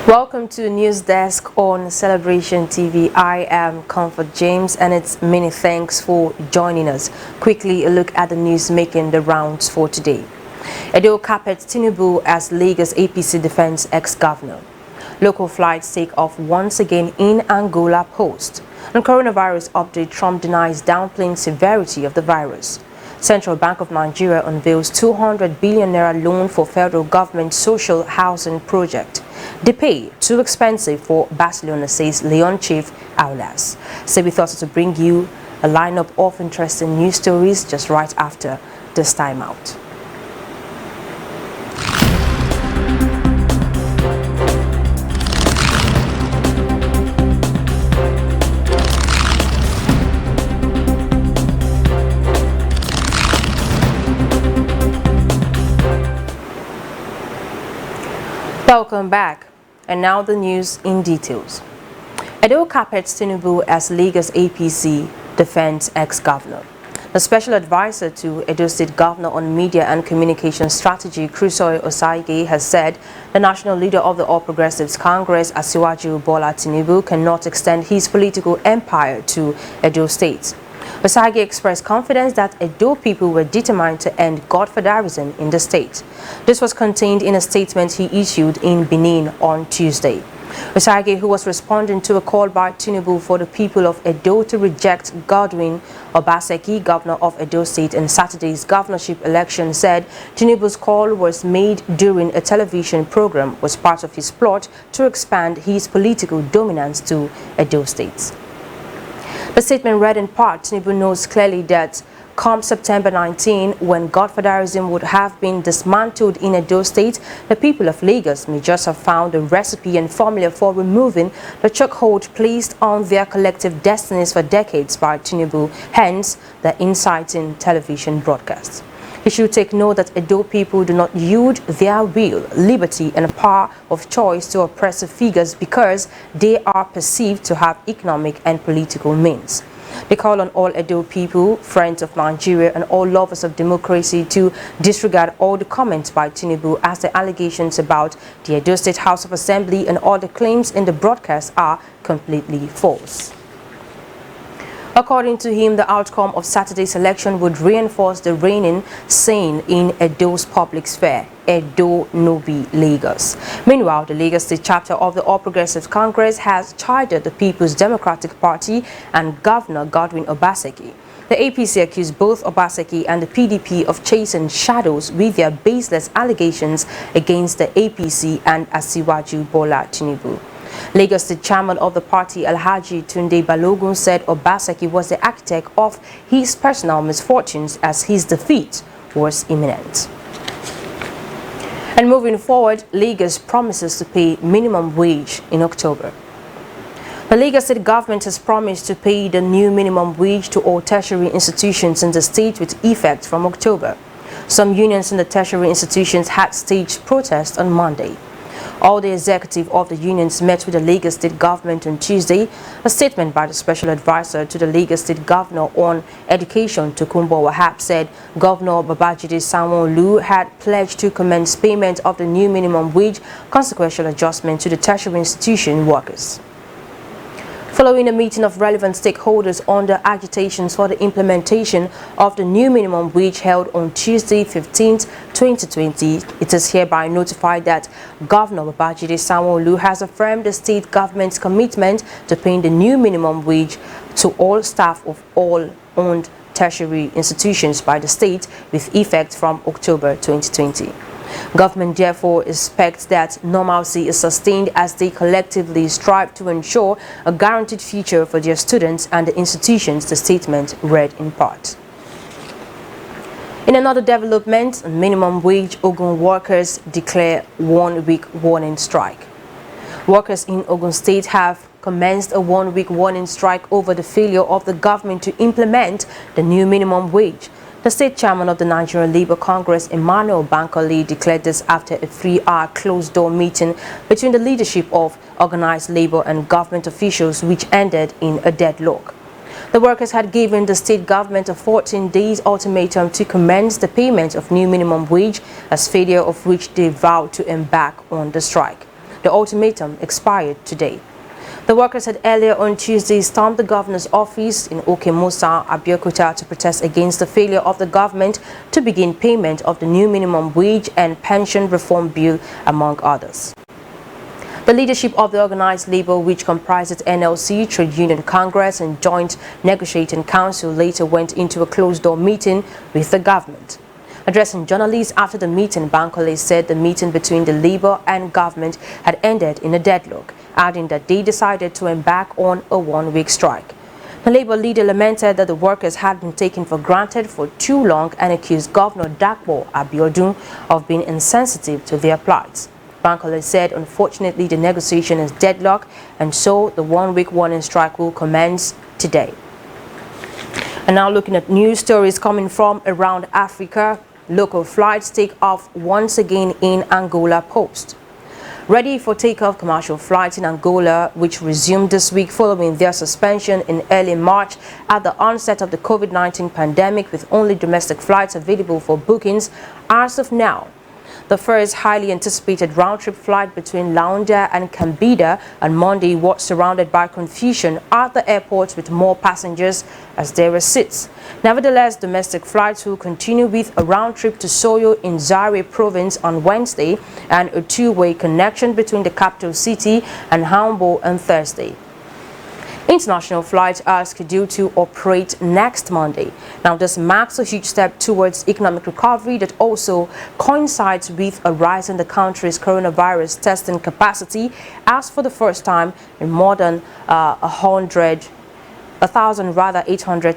Welcome to News Desk on Celebration TV. I am Comfort James and it's many thanks for joining us. Quickly a look at the news making the rounds for today. Edo carpets Tinubu as Lagos APC defense ex-governor. Local flights take off once again in Angola post. On coronavirus update, Trump denies downplaying severity of the virus. Central Bank of Nigeria unveils 200 billion naira loan for federal government social housing project. The pay too expensive for Barcelona, says Leon chief Aulas. So we thought to bring you a lineup of interesting news stories just right after this time out. Welcome back, and now the news in details. Edo carpets Tinubu as Lagos APC defense ex-governor. The special advisor to Edo State Governor on Media and Communication Strategy, CRUSADES, has said the national leader of the All Progressives Congress, Asiwaju Bola Tinubu, cannot extend his political empire to Edo State. Osage expressed confidence that Edo people were determined to end godfatherism in the state. This was contained in a statement he issued in Benin on Tuesday. Osage, who was responding to a call by Tinubu for the people of Edo to reject Godwin Obaseki, governor of Edo State, in Saturday's governorship election, said Tinubu's call was made during a television program was part of his plot to expand his political dominance to Edo State. The statement read in part, Tinubu knows clearly that come September 19, when godfatherism would have been dismantled in Edo State, the people of Lagos may just have found a recipe and formula for removing the chokehold placed on their collective destinies for decades by Tinubu, hence the inciting television broadcast. He should take note that Edo people do not yield their will, liberty and power of choice to oppressive figures because they are perceived to have economic and political means. They call on all Edo people, friends of Nigeria and all lovers of democracy to disregard all the comments by Tinubu as the allegations about the Edo State House of Assembly and all the claims in the broadcast are completely false. According to him, the outcome of Saturday's election would reinforce the reigning saying in Edo's public sphere, Edo no be Lagos. Meanwhile, the Lagos State chapter of the All Progressives Congress has chided the People's Democratic Party and Governor Godwin Obaseki. The APC accused both Obaseki and the PDP of chasing shadows with their baseless allegations against the APC and Asiwaju Bola Tinubu. Lagos State chairman of the party, Alhaji Tunde Balogun, said Obaseki was the architect of his personal misfortunes as his defeat was imminent. And moving forward, Lagos promises to pay minimum wage in October. The Lagos State government has promised to pay the new minimum wage to all tertiary institutions in the state with effect from October. Some unions in the tertiary institutions had staged protests on Monday. All the executive of the unions met with the Lagos State government on Tuesday. A statement by the special advisor to the Lagos State governor on education, Tokunbo Wahab, said Governor Babajide Sanwo-Olu had pledged to commence payment of the new minimum wage, consequential adjustment to the tertiary institution workers. Following a meeting of relevant stakeholders on the agitations for the implementation of the new minimum wage held on Tuesday, 15th, 2020, it is hereby notified that Governor Babajide Sanwo-Olu has affirmed the state government's commitment to paying the new minimum wage to all staff of all owned tertiary institutions by the state with effect from October 2020. Government therefore expects that normalcy is sustained as they collectively strive to ensure a guaranteed future for their students and the institutions, the statement read in part. In another development, minimum wage Ogun workers declare 1-week warning strike. Workers in Ogun State have commenced a 1-week warning strike over the failure of the government to implement the new minimum wage. The state chairman of the Nigerian Labour Congress, Emmanuel Bankole, declared this after a 3-hour closed-door meeting between the leadership of organized labor and government officials, which ended in a deadlock. The workers had given the state government a 14-day ultimatum to commence the payment of new minimum wage, as failure of which they vowed to embark on the strike. The ultimatum expired today. The workers had earlier on Tuesday stormed the governor's office in Okemosa, Abeokuta, to protest against the failure of the government to begin payment of the new minimum wage and pension reform bill, among others. The leadership of the organized labor, which comprises NLC, Trade Union Congress and Joint Negotiating Council, later went into a closed-door meeting with the government. Addressing journalists after the meeting, Bankole said the meeting between the labor and government had ended in a deadlock, adding that they decided to embark on a one-week strike. The labor leader lamented that the workers had been taken for granted for too long and accused Governor Dakpo Abiodun of being insensitive to their plight. Bankole said, unfortunately, the negotiation is deadlocked, and so the one-week warning strike will commence today. And now looking at news stories coming from around Africa, local flights take off once again in Angola post. Ready for takeoff, commercial flights in Angola, which resumed this week following their suspension in early March at the onset of the COVID-19 pandemic, with only domestic flights available for bookings as of now. The first highly anticipated round-trip flight between Luanda and Cambida on Monday was surrounded by confusion at the airports, with more passengers as there were seats. Nevertheless, domestic flights will continue with a round-trip to Soyo in Zaire province on Wednesday and a two-way connection between the capital city and Hambo on Thursday. International flights are scheduled to operate next Monday. Now, this marks a huge step towards economic recovery that also coincides with a rise in the country's coronavirus testing capacity, as for the first time in more than 800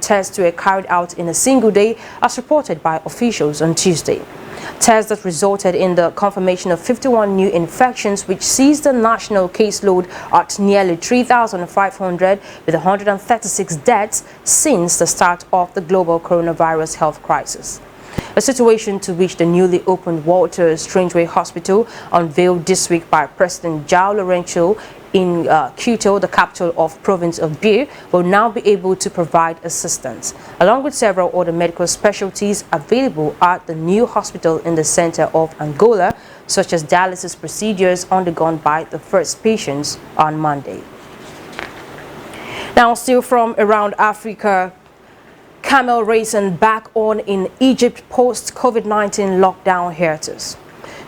tests were carried out in a single day, as reported by officials on Tuesday. Tests that resulted in the confirmation of 51 new infections, which sees the national caseload at nearly 3,500, with 136 deaths since the start of the global coronavirus health crisis. A situation to which the newly opened Walter Strangeway Hospital, unveiled this week by President João Lourenço in Quito, the capital of province of Biu, will now be able to provide assistance, along with several other medical specialties available at the new hospital in the center of Angola, such as dialysis procedures undergone by the first patients on Monday. Now, still from around Africa, camel racing back on in Egypt post-COVID-19 lockdown hiatus.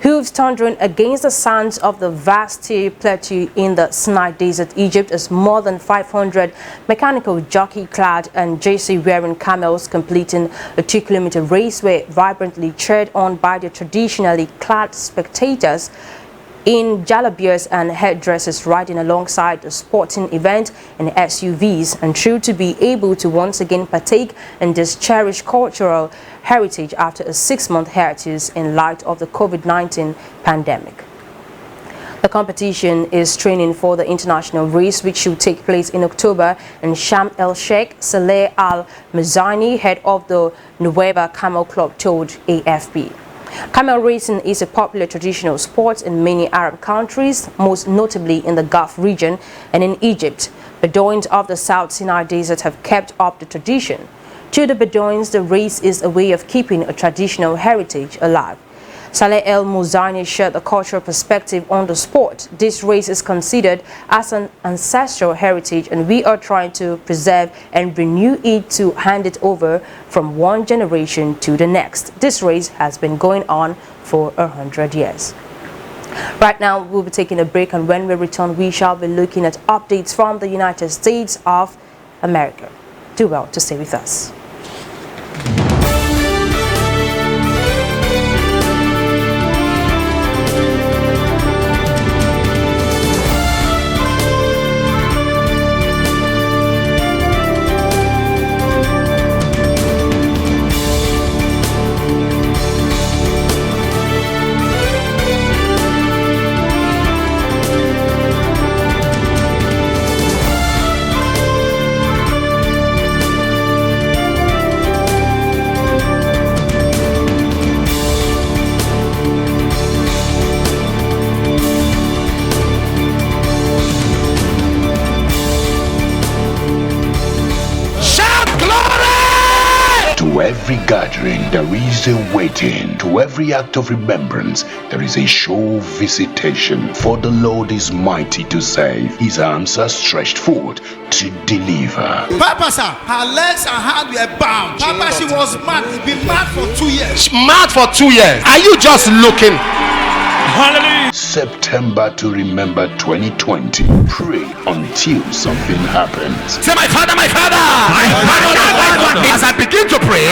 Hooves thundering against the sands of the vast plateau in the Sinai Desert, Egypt, as more than 500 mechanical jockey-clad and jersey-wearing camels completing a 2-kilometer race were vibrantly cheered on by the traditionally clad spectators in jalabias and headdresses, riding alongside the sporting event in SUVs, and thrilled to be able to once again partake in this cherished cultural heritage after a 6-month hiatus in light of the COVID-19 pandemic. The competition is training for the international race, which should take place in October in Sharm el-Sheikh. Saleh Al-Mazani, head of the Nueva Camel Club, told AFP. Camel racing is a popular traditional sport in many Arab countries, most notably in the Gulf region and in Egypt. Bedouins of the South Sinai Desert have kept up the tradition. To the Bedouins, the race is a way of keeping a traditional heritage alive. Saleh El-Mouzani shared a cultural perspective on the sport. This race is considered as an ancestral heritage, and we are trying to preserve and renew it to hand it over from one generation to the next. This race has been going on for 100 years. Right now, we'll be taking a break, and when we return, we shall be looking at updates from the United States of America. Do well to stay with us. every gathering, there is a waiting. To every act of remembrance, there is a sure visitation. For the Lord is mighty to save. His arms are stretched forth to deliver. Papa, sir, her legs and hands were bound. Papa, she was mad. Been mad for 2 years. Mad for 2 years. Are you just looking? Hallelujah. September to remember 2020. Pray until something happens. Say, my father, my father. My father. As I begin to pray,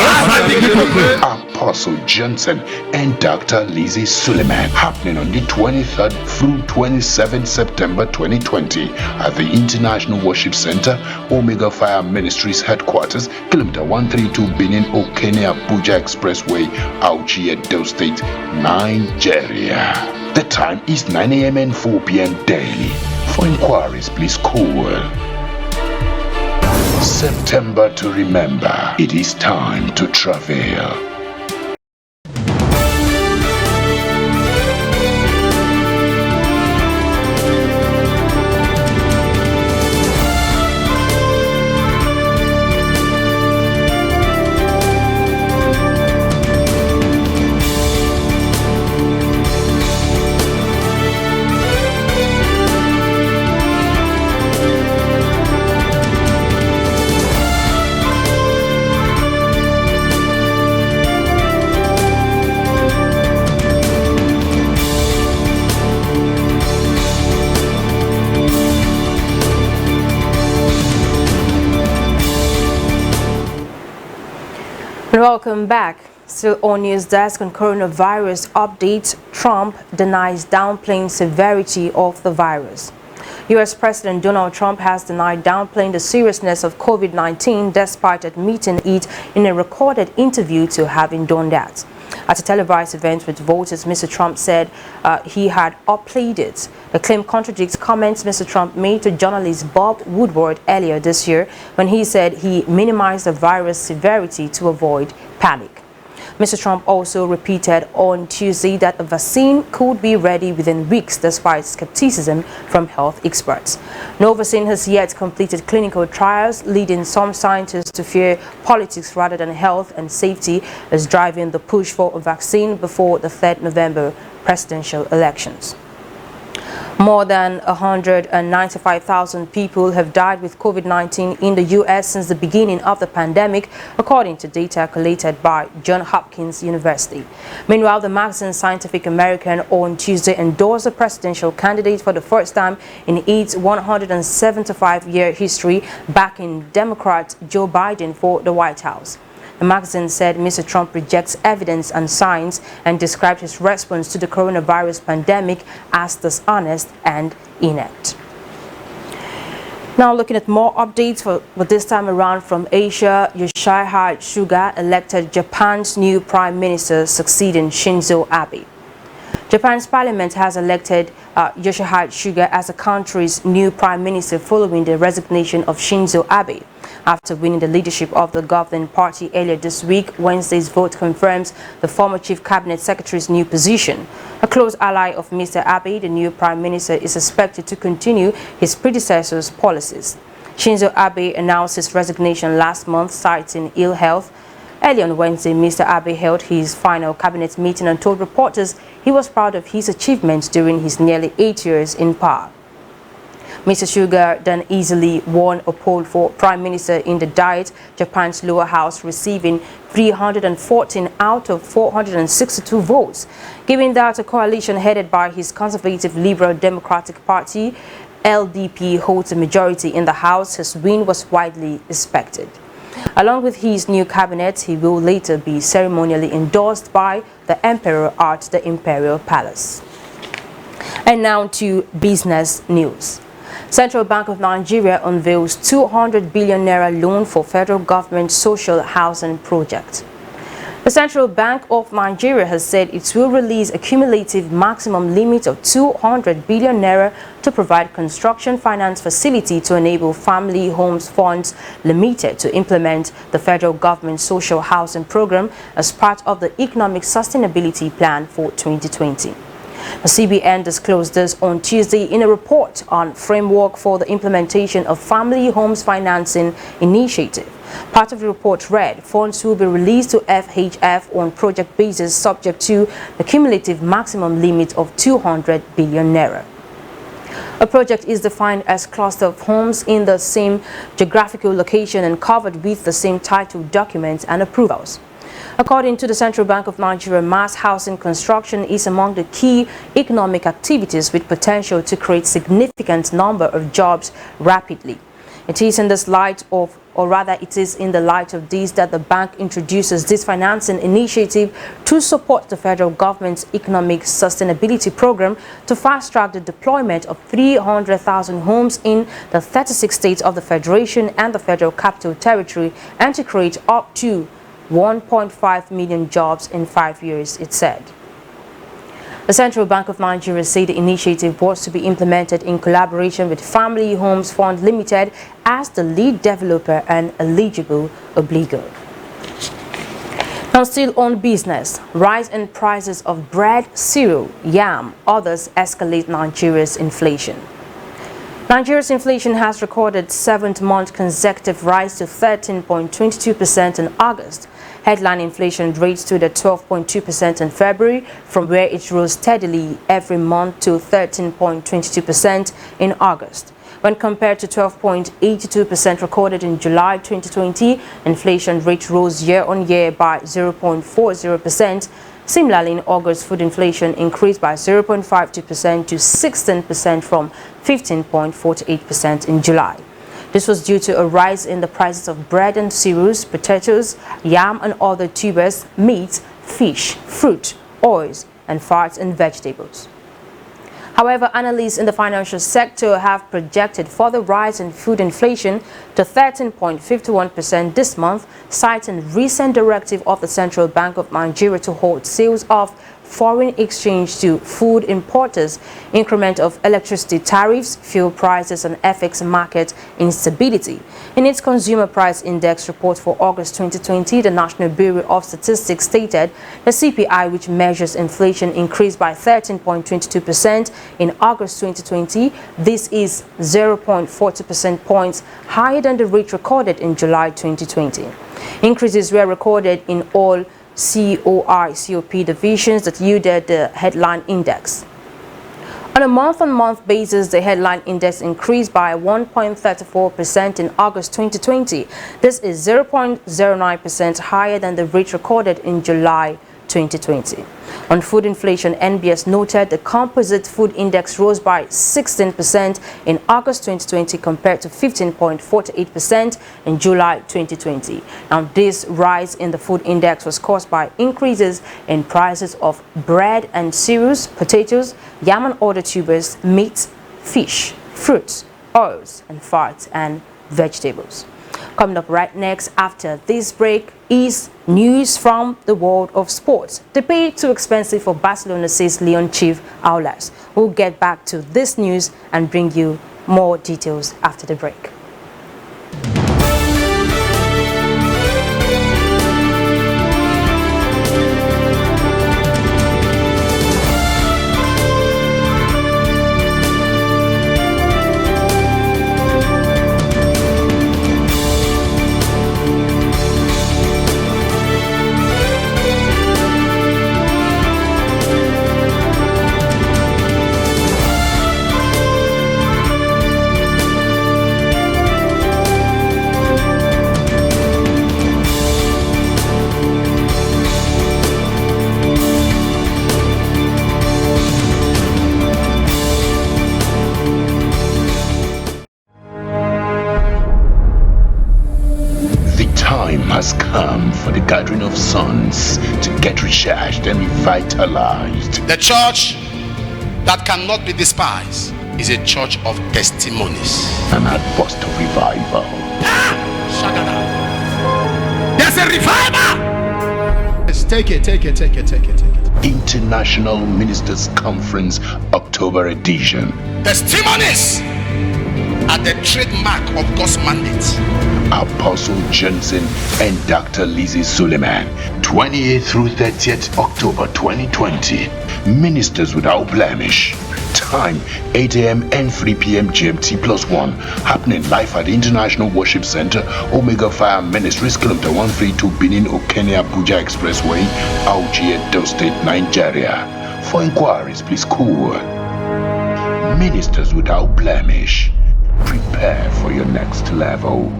Apostle Johnson and Dr. Lizzie Suleiman, happening on the 23rd through 27th September 2020 at the International Worship Center, Omega Fire Ministries headquarters, kilometer 132 Benin Okene Abuja Expressway, Auchi, Edo State, Nigeria. The time is 9 a.m. and 4 p.m. daily. For inquiries, please call. September to remember. It is time to travail. Welcome back. Still on News Desk on coronavirus updates, Trump denies downplaying severity of the virus. U.S. President Donald Trump has denied downplaying the seriousness of COVID-19 despite admitting it in a recorded interview to having done that. At a televised event with voters, Mr. Trump said he had upplayed it. The claim contradicts comments Mr. Trump made to journalist Bob Woodward earlier this year when he said he minimized the virus severity to avoid panic. Mr. Trump also repeated on Tuesday that the vaccine could be ready within weeks despite skepticism from health experts. No vaccine has yet completed clinical trials, leading some scientists to fear politics rather than health and safety is driving the push for a vaccine before the 3rd November presidential elections. More than 195,000 people have died with COVID-19 in the U.S. since the beginning of the pandemic, according to data collated by Johns Hopkins University. Meanwhile, the magazine Scientific American on Tuesday endorsed the presidential candidate for the first time in its 175-year history, backing Democrat Joe Biden for the White House. The magazine said Mr. Trump rejects evidence and science and described his response to the coronavirus pandemic as dishonest and inept. Now looking at more updates for this time around from Asia, Yoshihide Suga elected Japan's new Prime Minister succeeding Shinzo Abe. Japan's parliament has elected Yoshihide Suga as the country's new Prime Minister following the resignation of Shinzo Abe. After winning the leadership of the governing party earlier this week, Wednesday's vote confirms the former chief cabinet secretary's new position. A close ally of Mr. Abe, the new prime minister is expected to continue his predecessor's policies. Shinzo Abe announced his resignation last month, citing ill health. Early on Wednesday, Mr. Abe held his final cabinet meeting and told reporters he was proud of his achievements during his nearly 8 years in power. Mr. Suga then easily won a poll for Prime Minister in the Diet, Japan's lower house, receiving 314 out of 462 votes. Given that a coalition headed by his conservative Liberal Democratic Party, LDP, holds a majority in the House, his win was widely expected. Along with his new cabinet, he will later be ceremonially endorsed by the Emperor at the Imperial Palace. And now to business news. Central Bank of Nigeria unveils 200 billion naira loan for federal government social housing project. The Central Bank of Nigeria has said it will release a cumulative maximum limit of 200 billion naira to provide construction finance facility to enable Family Homes Funds Limited to implement the federal government social housing program as part of the economic sustainability plan for 2020. The CBN disclosed this on Tuesday in a report on framework for the implementation of Family Homes Financing Initiative. Part of the report read, funds will be released to FHF on project basis subject to the cumulative maximum limit of 200 billion naira. A project is defined as a cluster of homes in the same geographical location and covered with the same title documents and approvals. According to the Central Bank of Nigeria, mass housing construction is among the key economic activities with potential to create significant number of jobs rapidly. It is in this light of, or rather it is in the light of this that the bank introduces this financing initiative to support the federal government's economic sustainability program to fast-track the deployment of 300,000 homes in the 36 states of the Federation and the Federal Capital Territory and to create up to 1.5 million jobs in 5 years, it said. The Central Bank of Nigeria said the initiative was to be implemented in collaboration with Family Homes Fund Limited as the lead developer and eligible obligor. Now still on business, rise in prices of bread, cereal, yam, others escalate Nigeria's inflation. Nigeria's inflation has recorded 7th month consecutive rise to 13.22% in August. Headline inflation rate stood at 12.2% in February, from where it rose steadily every month to 13.22% in August. When compared to 12.82% recorded in July 2020, inflation rate rose year-on-year by 0.40%. Similarly, in August, food inflation increased by 0.52% to 16% from 15.48% in July. This was due to a rise in the prices of bread and cereals, potatoes, yam and other tubers, meat, fish, fruit, oils, and fats and vegetables. However, analysts in the financial sector have projected further rise in food inflation to 13.51% this month, citing recent directive of the Central Bank of Nigeria to halt sales of foreign exchange to food importers, increment of electricity tariffs, fuel prices and FX market instability. In its Consumer Price Index report for August 2020, the National Bureau of Statistics stated the CPI, which measures inflation, increased by 13.22% in August 2020. This is 0.40% points higher than the rate recorded in July 2020. Increases were recorded in all COP divisions that yielded the headline index. On a month-on-month basis, the headline index increased by 1.34% in August 2020. This is 0.09% higher than the rate recorded in July 2020. On food inflation, NBS noted the composite food index rose by 16% in August 2020 compared to 15.48% in July 2020. Now, this rise in the food index was caused by increases in prices of bread and cereals, potatoes, yam and other tubers, meat, fish, fruits, oils, and fats and vegetables. Coming up right next after this break is news from the world of sports. The pay too expensive for Barcelona, says Leon chief Aulas. We'll get back to this news and bring you more details after the break. Has come for the gathering of sons to get recharged and revitalized. The church that cannot be despised is a church of testimonies. An outburst of revival. There's a revival! Let's take it. International Ministers Conference, October edition. Testimonies are the trademark of God's mandate. Apostle Johnson and Dr. Lizzie Suleiman, 28th through 30th October 2020. Ministers without blemish. Time 8 a.m. and 3 p.m. GMT+1. Happening live at the International Worship Center, Omega Fire Ministries, Kilometer 132 Benin Okene Abuja Expressway, Auchi, Edo State, Nigeria. For inquiries, please call Ministers without blemish. Prepare for your next level.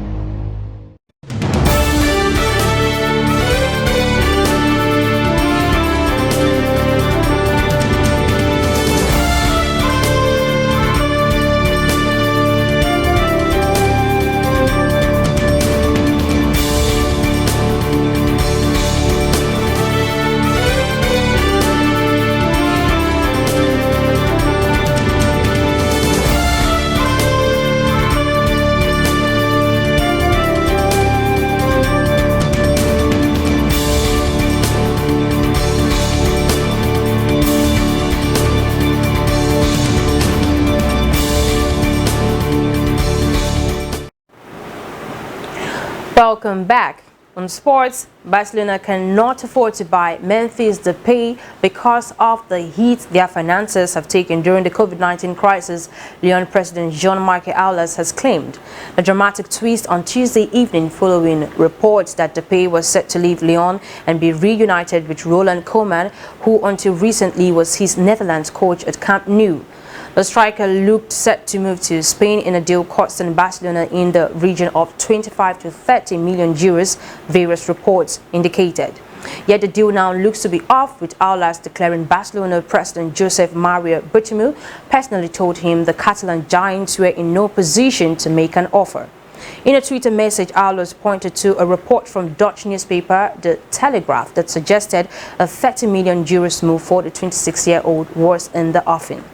Welcome back. On sports, Barcelona cannot afford to buy Memphis Depay because of the hit their finances have taken during the COVID-19 crisis, Lyon president Jean-Marc Aulas has claimed. A dramatic twist on Tuesday evening following reports that Depay was set to leave Lyon and be reunited with Roland Koeman, who until recently was his Netherlands coach at Camp Nou. The striker looked set to move to Spain in a deal costing Barcelona in the region of 25 to 30 million euros, various reports indicated. Yet the deal now looks to be off, with Aulas declaring Barcelona president Josep Maria Bartomeu personally told him the Catalan giants were in no position to make an offer. In a Twitter message, Aulas pointed to a report from Dutch newspaper The Telegraph that suggested a 30 million euros move for the 26-year-old was in the offing.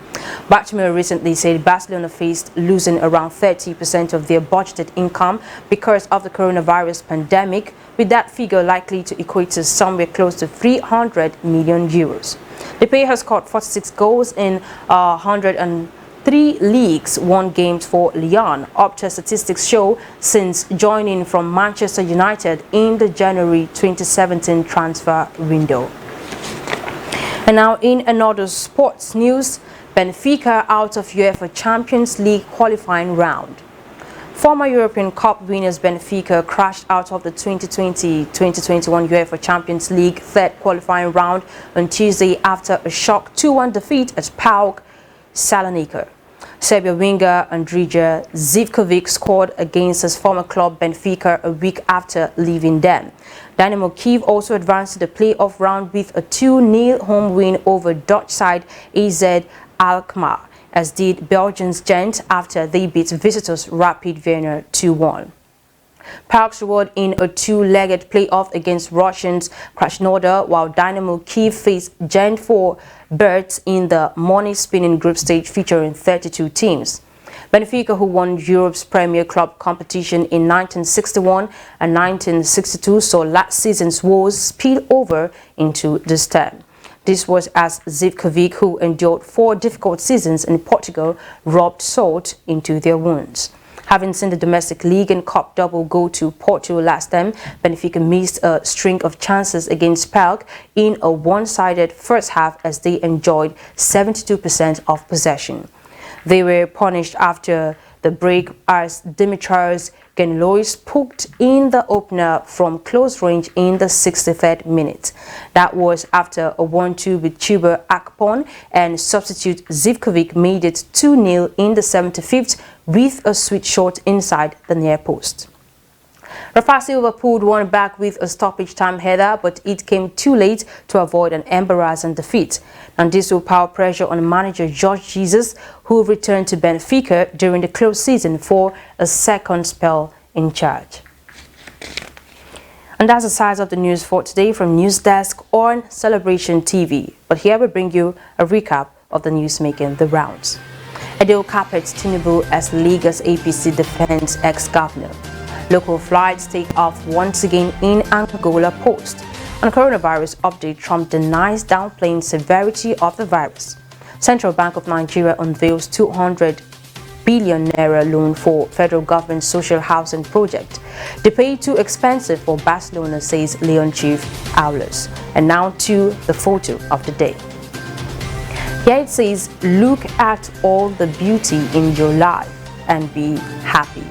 Bartomeu recently said Barcelona faced losing around 30% of their budgeted income because of the coronavirus pandemic, with that figure likely to equate to somewhere close to 300 million euros. Depay has scored 46 goals in 103 leagues, won games for Lyon, Opta statistics show, since joining from Manchester United in the January 2017 transfer window. And now in another sports news, Benfica out of UEFA Champions League qualifying round. Former European Cup winners Benfica crashed out of the 2020-2021 UEFA Champions League third qualifying round on Tuesday after a shock 2-1 defeat at PAOK Salonika. Serbia winger Andrija Zivkovic scored against his former club Benfica a week after leaving them. Dynamo Kyiv also advanced to the playoff round with a 2-0 home win over Dutch side AZ Alkmaar, as did Belgians Gent after they beat visitors Rapid Vienna 2-1. PAOK's reward in a two-legged playoff against Russians Krasnodar, while Dynamo Kyiv faced Gent for berths in the money-spinning group stage featuring 32 teams. Benfica, who won Europe's Premier Club competition in 1961 and 1962, saw last season's woes spill over into this term. This was as Zivkovic, who endured 4 difficult seasons in Portugal, rubbed salt into their wounds. Having seen the domestic league and cup double go to Porto last time, Benfica missed a string of chances against PAOK in a one-sided first half as they enjoyed 72% of possession. They were punished after the break as Dimitrios Genlois poked in the opener from close range in the 63rd minute. That was after a 1-2 with Chuba Akpon, and substitute Zivkovic made it 2-0 in the 75th with a sweet shot inside the near post. Rafa Silva pulled one back with a stoppage time header, but it came too late to avoid an embarrassing defeat. And this will power pressure on manager Jorge Jesus, who returned to Benfica during the close season for a second spell in charge. And that's the size of the news for today from News Desk on Celebration TV. But here we bring you a recap of the news making the rounds. Edil carpets Tinubu as Lagos APC defends ex-governor. Local flights take off once again in Angola post. On coronavirus update, Trump denies downplaying severity of the virus. Central Bank of Nigeria unveils 200 billion naira loan for federal government social housing project. They pay too expensive for Barcelona, says Lyon chief Aulas. And now to the photo of the day. Here it says, look at all the beauty in your life and be happy.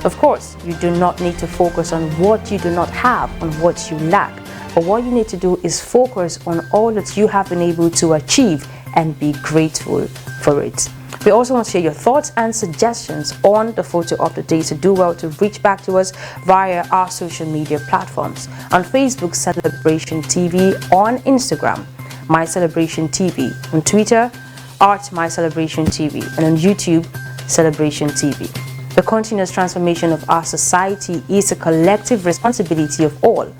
Of course, you do not need to focus on what you do not have, on what you lack. But what you need to do is focus on all that you have been able to achieve and be grateful for it. We also want to share your thoughts and suggestions on the photo of the day, so do well to reach back to us via our social media platforms. On Facebook, Celebration TV; on Instagram, My Celebration TV; on Twitter, My Celebration TV; and on YouTube, Celebration TV. The continuous transformation of our society is a collective responsibility of all.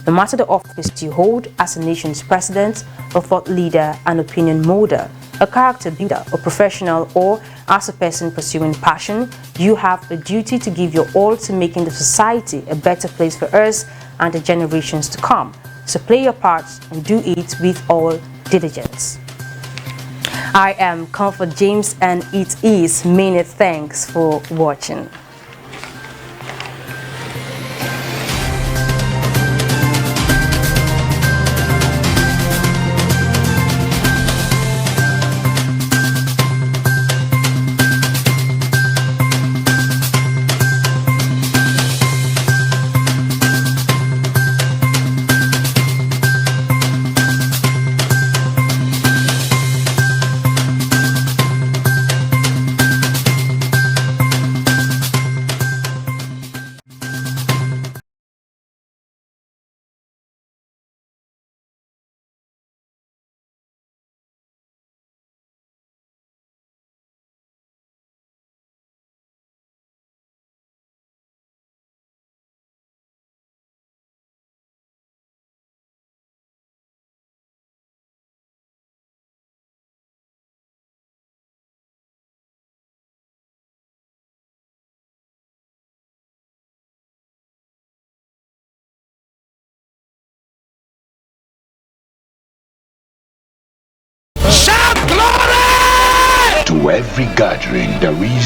No matter the office you hold as a nation's president, a thought leader, an opinion molder, a character builder, a professional, or as a person pursuing passion, you have the duty to give your all to making the society a better place for us and the generations to come. So play your part and do it with all diligence. I am Comfort James, and it is many thanks for watching. Shout glory! To every gathering there is